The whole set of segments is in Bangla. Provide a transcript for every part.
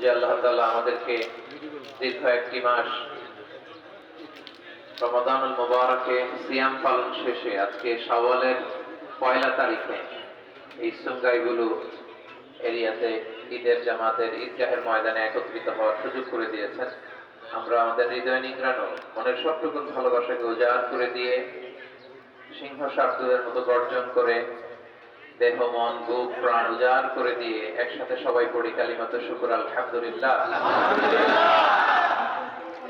যে আল্লাহ তাআলা আমাদেরকে দীর্ঘ একটি মাস রমাদানুল মুবারকে সিয়াম পালন শেষে আজকে শাওয়ালের 1 তারিখে এই সুঙ্গাইগুলো এরিয়াতে ঈদের জামাতের ঈদগাহের ময়দানে একত্রিত হওয়ার সুযোগ করে দিয়েছেন। আমরা আমাদের হৃদয় নিংড়ানো মনের সবটুকুন ভালোবাসাকে উজাড় করে দিয়ে সিংহ শাবকের মতো গর্জন করে দেহ মন বুক প্রাণ উজাড় করে দিয়ে একসাথে সবাই পড়ি কালিমাত শুকর আলহামদুলিল্লাহ।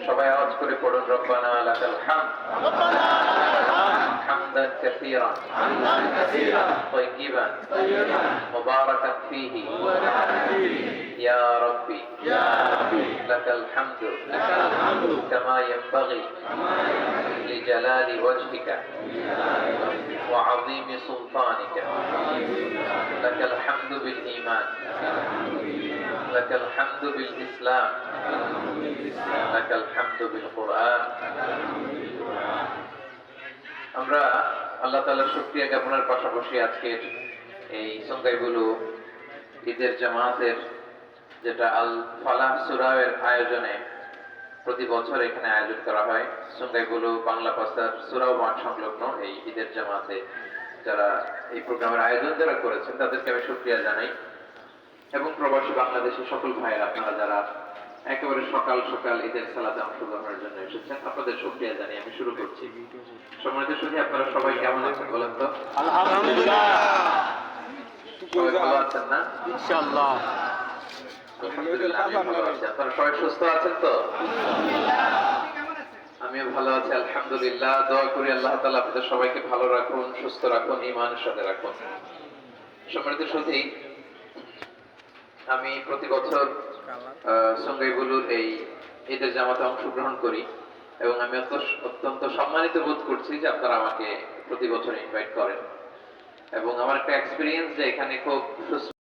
সবাই আওয়াজ করে পড়ুন রব্বানা লাকাল হামদ হামদান কাসীরা তাইয়িবান মুবারাকান ফীহি ইয়া রাব্বি লাকাল হামদু কামা ইয়ানবাগি লিজালালি ওয়াজহিকা ওয়া আযীমি সুলতানিকা লাকাল হামদু বিল ঈমান লাকাল হামদু বিল ইসলাম লাকাল হামদু বিল কুরআন। আমরা আল্লাহ তাআলার শুকরিয়া জ্ঞাপনের পাশাপাশি আজকের এই সুঙ্গাইগুলো ঈদের জামাতের যেটা আল ফালাহ সূরার আয়োজনে প্রতি বছর এখানে আয়োজন করা হয়। সুঙ্গাইগুলো বাংলা ভাষার সূরা ওয়ান সংলগ্ন এই ঈদের জামাতে যারা এই প্রোগ্রামের আয়োজন যারা করেছেন তাদেরকে আমি শুকরিয়া জানাই এবং প্রবাসী বাংলাদেশের সকল ভাইয়েরা আপনারা যারা একেবারে সকাল সকাল ঈদের সালাতে অংশগ্রহণের জন্য এসেছেন আপনাদের শুকরিয়া জানিয়ে আমি শুরু করছি। সম্মানিত সুধী, আপনারা সবাই কেমন আছেন বলেন তো? আলহামদুলিল্লাহ। সবাই ভালো আছেন না? ইনশাআল্লাহ। আলহামদুলিল্লাহ, আমি ভালো আছি। আপনারা সবাই সুস্থ আছেন তো? আমিও ভালো আছি আলহামদুলিল্লাহ। দোয়া করি আল্লাহ তাআলা আপনাদের সবাইকে ভালো রাখুন, সুস্থ রাখুন, ঈমানের সাথে রাখুন। সম্মানিত সুধী, আমি প্রতি বছর সুঙ্গাইগুলোর এই ঈদের জামাতে অংশগ্রহণ করি এবং আমি অত্যন্ত সম্মানিত বোধ করছি যে আপনারা আমাকে প্রতি বছর ইনভাইট করেন এবং আমার একটা এক্সপিরিয়েন্স যে এখানে খুব